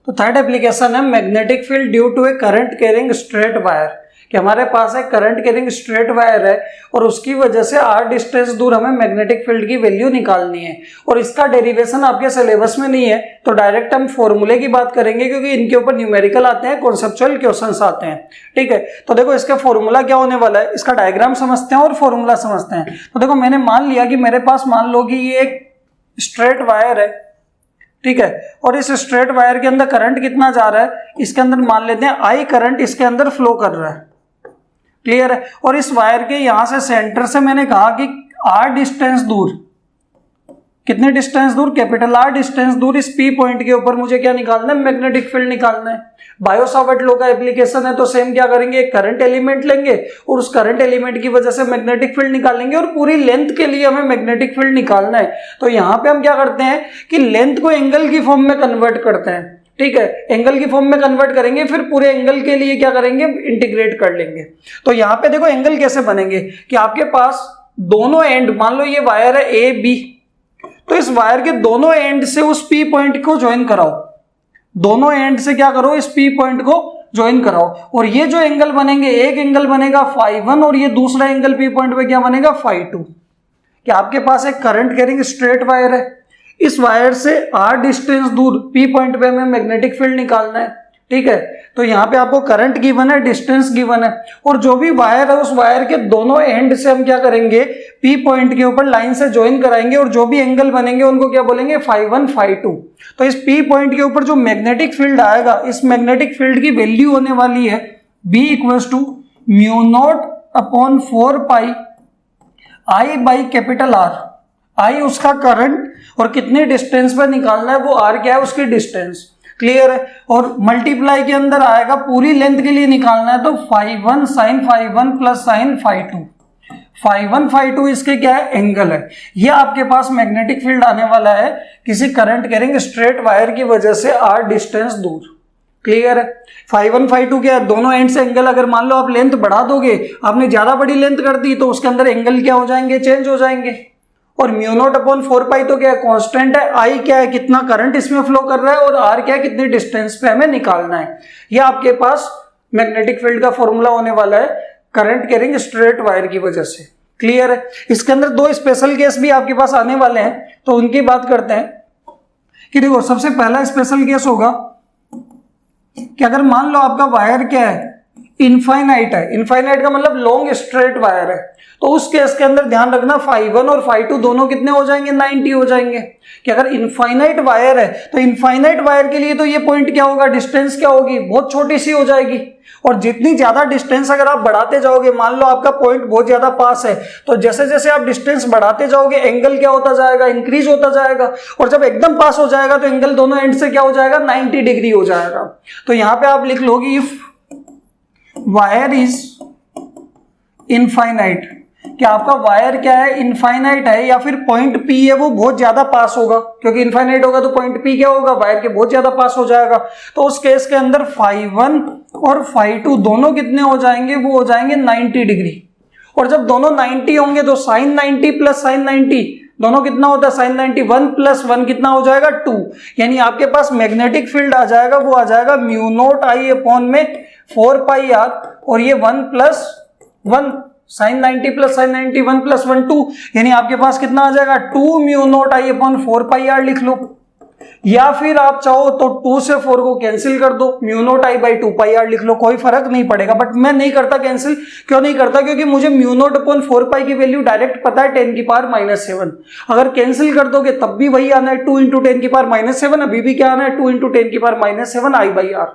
तो third application है magnetic field due to a current carrying straight wire, कि हमारे पास एक करंट कैरिंग स्ट्रेट वायर है और उसकी वजह से r डिस्टेंस दूर हमें मैग्नेटिक फील्ड की वैल्यू निकालनी है, और इसका डेरिवेशन आपके सिलेबस में नहीं है, तो डायरेक्ट हम फॉर्मूले की बात करेंगे क्योंकि इनके ऊपर न्यूमेरिकल आते हैं, कॉन्सेप्चुअल क्वेश्चंस आते हैं। ठीक है, तो देखो इसका फॉर्मूला क्या होने वाला है, इसका डायग्राम समझते हैं और फॉर्मूला समझते हैं। तो देखो मैंने मान लिया कि मेरे पास मान लो कि ये एक स्ट्रेट वायर है, ठीक है, और इस स्ट्रेट वायर के अंदर करंट कितना जा रहा है, इसके अंदर मान लेते हैं I करंट इसके अंदर फ्लो कर रहा है, क्लियर है। और इस वायर के यहां से सेंटर से मैंने कहा कि r डिस्टेंस दूर, कितने डिस्टेंस दूर, कैपिटल R डिस्टेंस दूर इस P पॉइंट के ऊपर मुझे क्या निकालना है, मैग्नेटिक फील्ड निकालना है। बायो सावर्ट लॉ का एप्लीकेशन है, तो सेम क्या करेंगे, एक करंट एलिमेंट लेंगे और उस करंट एलिमेंट की वजह से मैग्नेटिक फील्ड निकालेंगे, और पूरी लेंथ के लिए हमें मैग्नेटिक फील्ड निकालना है। तो यहां पे हम क्या करते हैं कि लेंथ को एंगल की फॉर्म में कन्वर्ट करते हैं, ठीक है, एंगल की फॉर्म में कन्वर्ट करेंगे, फिर पूरे एंगल के लिए क्या करेंगे, इंटीग्रेट कर लेंगे। तो यहां पे देखो एंगल कैसे बनेंगे कि आपके पास दोनों एंड, मान लो ये वायर है ए बी, तो इस वायर के दोनों एंड से उस P पॉइंट को ज्वाइन कराओ, दोनों एंड से क्या करो, इस P पॉइंट को ज्वाइन कराओ, और ये जो एंगल बनेंगे, एक एंगल बनेगा φ1 और ये दूसरा एंगल P पॉइंट पे क्या बनेगा φ2। कि आपके पास एक करंट कैरिंग स्ट्रेट वायर है, इस वायर से r डिस्टेंस दूर P पॉइंट पे हमें मैग्नेटिक फील्ड निकालना है, ठीक है। तो यहाँ पे आपको करंट गिवन है, डिस्टेंस गिवन है, और जो भी वायर है उस वायर के दोनों एंड से हम क्या करेंगे, P पॉइंट के ऊपर लाइन से ज्वाइन कराएंगे, और जो भी एंगल बनेंगे उनको क्या बोलेंगे, φ1 φ2। तो इस P पॉइंट के ऊपर जो मैग्नेटिक फील्ड आएगा, इस मैग्नेटिक फील्ड की वैल्यू होने वाली है B equals to μ0/4π I by capital R। I उसका करंट और कितने डिस्टेंस पर निकालना है, वो R क्या है, उसकी डिस्टेंस, क्लियर है। और मल्टीप्लाई के अंदर आएगा, पूरी लेंथ के लिए निकालना है, तो φ1 sin φ1 प्लस sin φ2, φ1 φ2 इसके क्या है, एंगल है। ये आपके पास मैग्नेटिक फील्ड आने वाला है किसी करंट कैरिंग स्ट्रेट वायर की वजह से r डिस्टेंस दूर, क्लियर है। φ1 φ2 क्या है, दोनों एंड से एंगल, अगर मान लो आप लेंथ बढ़ा दोगे, आपने ज्यादा बड़ी लेंथ कर दी, तो उसके अंदर एंगल क्या हो जाएंगे, चेंज हो जाएंगे। और μ0/4π तो क्या है, कांस्टेंट है, I क्या है, कितना करंट इसमें फ्लो कर रहा है, और R क्या है, कितने डिस्टेंस पे हमें निकालना है। ये आपके पास मैग्नेटिक फील्ड का फॉर्मूला होने वाला है करंट कैरिंग स्ट्रेट वायर की वजह से, क्लियर है। इसके अंदर दो स्पेशल केस भी आपके पास आने वाले हैं, तो उनकी बात करते हैं। कि देखो सबसे पहला स्पेशल केस होगा कि अगर मान लो आपका वायर क्या है, इनफाइनाइट है, इनफाइनाइट का मतलब लॉन्ग स्ट्रेट वायर है, तो उस केस के अंदर ध्यान रखना φ1 और φ2 दोनों कितने हो जाएंगे, 90 हो जाएंगे। कि अगर इनफाइनाइट वायर है तो इनफाइनाइट वायर के लिए तो ये पॉइंट क्या होगा, डिस्टेंस क्या होगी, बहुत छोटी सी हो जाएगी। और जितनी ज्यादा डिस्टेंस अगर आप बढ़ाते जाओगे, मान लो आपका पॉइंट बहुत ज्यादा पास है, तो जैसे जैसे आप डिस्टेंस बढ़ाते जाओगे एंगल क्या होता जाएगा, इंक्रीज होता जाएगा, और जब एकदम पास हो जाएगा तो एंगल दोनों एंड से क्या हो जाएगा, 90 डिग्री हो जाएगा। तो यहां पे आप लिख लोगे इफ वायर इज इनफाइनाइट, कि आपका वायर क्या है, इनफाइनाइट है, या फिर पॉइंट P है वो बहुत ज्यादा पास होगा, क्योंकि इनफाइनाइट होगा तो पॉइंट P क्या होगा, वायर के बहुत ज्यादा पास हो जाएगा। तो उस केस के अंदर φ1 और φ2 दोनों कितने हो जाएंगे, वो हो जाएंगे 90 डिग्री। और जब दोनों 90 होंगे तो sin 90 प्लस sin 90 दोनों कितना होता है, sin 90, 1 प्लस 1 कितना हो जाएगा, 2। यानी आपके पास मैग्नेटिक फील्ड आ जाएगा, वो आ जाएगा μ0I/4πr, और ये 1 plus 1 sin 90 plus sin 90, 1 plus 1 2, यानी आपके पास कितना आ जाएगा, 2 μ0I/4πr लिख लो। या फिर आप चाहो तो 2 से 4 को कैंसिल कर दो, μ0I/2πr लिख लो, कोई फर्क नहीं पड़ेगा। बट मैं नहीं करता कैंसिल, क्यों नहीं करता, क्योंकि मुझे μ0/4π की वैल्यू डायरेक्ट पता है 10⁻⁷। अगर कैंसिल कर दोगे तब भी वही आना है, 2 × 10⁻⁷, अभी भी क्या आना है, 2 × 10⁻⁷ I/r।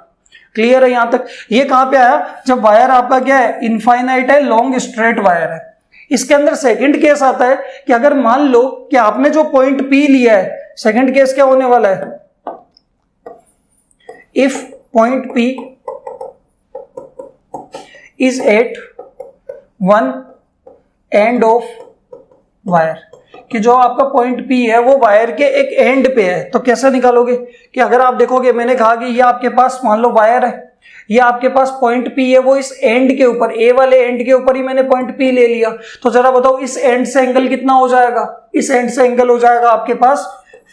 क्लियर है यहां तक। ये कहां पे आया, जब वायर आपका क्या है, इनफाइनाइट है, लॉन्ग स्ट्रेट वायर है। इसके अंदर सेकंड केस आता है कि अगर मान लो कि आपने जो पॉइंट P लिया है, सेकंड केस क्या होने वाला है, if point P is at one end of wire, कि जो आपका पॉइंट P है वो वायर के एक एंड पे है, तो कैसे निकालोगे, कि अगर आप देखोगे, मैंने कहा कि ये आपके पास मान लो वायर है, ये आपके पास पॉइंट P है, वो इस एंड के ऊपर, ए वाले एंड के ऊपर ही मैंने पॉइंट P ले लिया, तो जरा बताओ इस एंड से एंगल कितना हो जाएगा, इस एंड से एंगल हो जाएगा आपके पास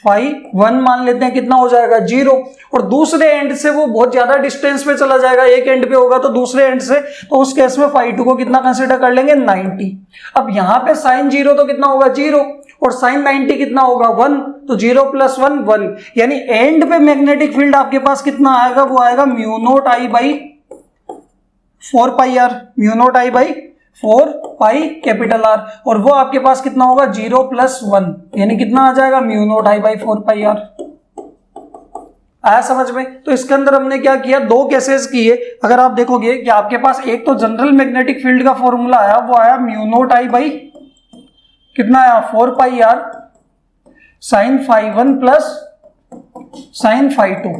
फाई 1 मान लेते हैं, कितना हो जाएगा 0। और दूसरे एंड से वो बहुत ज्यादा डिस्टेंस पे चला जाएगा, एक एंड पे होगा तो दूसरे एंड से, तो उस केस में फाई 2 को कितना कंसीडर कर लेंगे 90। अब यहाँ पे साइन 0 तो कितना होगा 0 और साइन 90 कितना होगा 1, तो 0 + 1 1, यानी एंड पे मैग्नेटिक फील्ड आपके पास कितना आएगा, वो आएगा mu naught I by 4 pi r, mu naught I by 4 pi capital r, और वो आपके पास कितना होगा 0 + 1, यानी कितना आ जाएगा mu naught I by 4 pi r. आया समझ में? तो इसके अंदर हमने क्या किया, दो केसेस किए। अगर आप देखोगे कि आपके पास एक तो जनरल मैग्नेटिक फील्ड का फॉर्मूला आया, वो आया म्यू नोट आई बाई कितना आया 4 pi R sine phi 1 plus sine phi 2,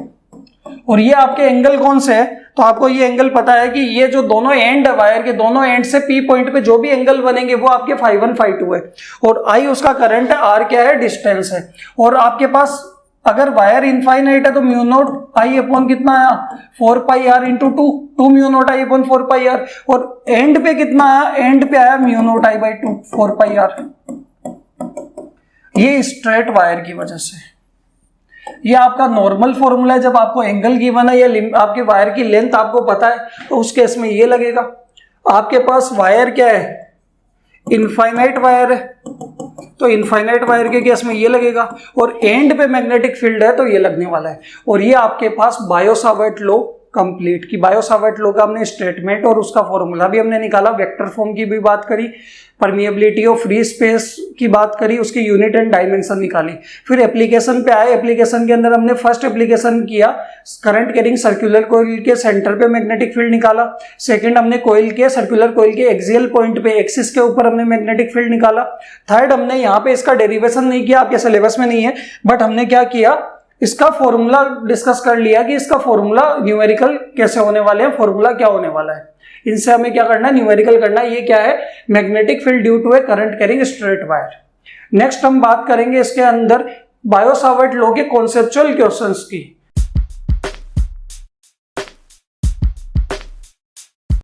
और ये आपके एंगल कौन से है, तो आपको ये एंगल पता है कि ये जो दोनों एंड है वायर के, दोनों एंड से पी पॉइंट पे जो भी एंगल बनेंगे वो आपके फाई 1 फाई 2 है, और आई उसका करंट है, आर क्या है डिस्टेंस है। और आपके पास अगर वायर इनफाइनाइट है तो म्यू नोट आई अपॉन कितना आया 4 pi R into 2 mu naught I upon 4 pi R, और एंड पे कितना आया, एंड पे आया mu naught I by 2 4 pi R. ये स्ट्रेट वायर की वजह से, ये आपका नॉर्मल फॉर्मूला है। जब आपको एंगल गिवन है या आपके वायर की लेंथ आपको पता है तो उस केस में ये लगेगा। आपके पास वायर क्या है, इनफाइनाइट वायर है, तो इनफाइनाइट वायर के केस में ये लगेगा, और एंड पे मैग्नेटिक फील्ड है तो ये लगने वाला है। और ये आपके पास बायो-सावर्ट लॉ कंप्लीट की, बायो-सावर्ट लॉ का हमने स्टेटमेंट और उसका फॉर्मूला भी हमने निकाला, वेक्टर फॉर्म की भी बात करी, परमिएबिलिटी ऑफ फ्री स्पेस की बात करी, उसकी यूनिट एंड डायमेंशन निकाली। फिर एप्लीकेशन पे आए, एप्लीकेशन के अंदर हमने फर्स्ट एप्लीकेशन किया, करंट कैरिंग सर्कुलर कॉइल के सेंटर पे मैग्नेटिक फील्ड निकाला। सेकंड हमने कॉइल के सर्कुलर कॉइल के एक्सियल पॉइंट पे एक्सिस के ऊपर हमने मैग्नेटिक फील्ड निकाला। थर्ड हमने यहाँ पे इसका डेरिवेशन नहीं किया, आपके सिलेबस में नहीं है, बट हमने क्या किया, इसका फॉर्मूला डिस्कस कर लिया कि इसका फॉर्मूला न्यूमेरिकल कैसे होने वाले हैं, फॉर्मूला क्या होने वाला है, इनसे हमें क्या करना है, न्यूमेरिकल करना है। ये क्या है, magnetic field due to a current carrying straight wire. Next हम बात करेंगे इसके अंदर बायो-सावर्ट लॉ के कॉन्सेप्चुअल क्वेश्चंस की।